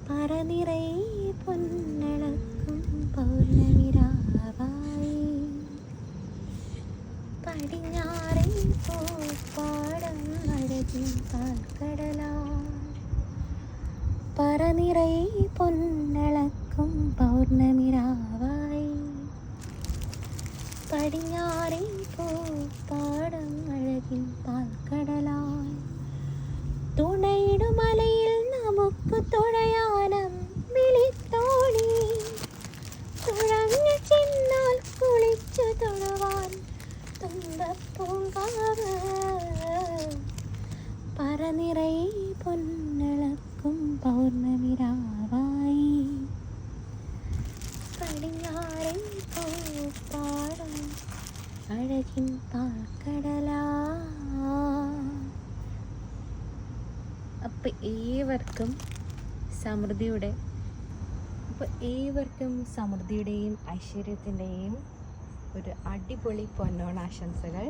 പറനിറൈ പൊന്നളക്കും പൗർണമിരാവായി പടിഞ്ഞാറേ പൂപ്പാടം അഴകിൻ പാൽക്കടലാ പറനിറൈ പൊന്നളക്കും പൗർണമിരാവായി പടിഞ്ഞാറേ പൂപ്പാടം അഴകിൻ പാൽക്കടലായി തുണയിടുമലയിൽ നമുക്ക് തുഴയാനം വിളിത്തോണി തുഴഞ്ഞു ചെന്നാൽ കുളിച്ചു തൊഴുവാൻ തുമ്പപ്പൂങ്കാവ് പറനിറൈ പൊന്നളക്കും പൗർണമിരാവായി പടിഞ്ഞാറേ പൂപ്പാടം അഴകിൻ പാൽക്കടലാ. അപ്പോൾ ഏവർക്കും സമൃദ്ധിയുടെയും ഐശ്വര്യത്തിൻ്റെയും ഒരു അടിപൊളി പൊന്നോണാശംസകൾ.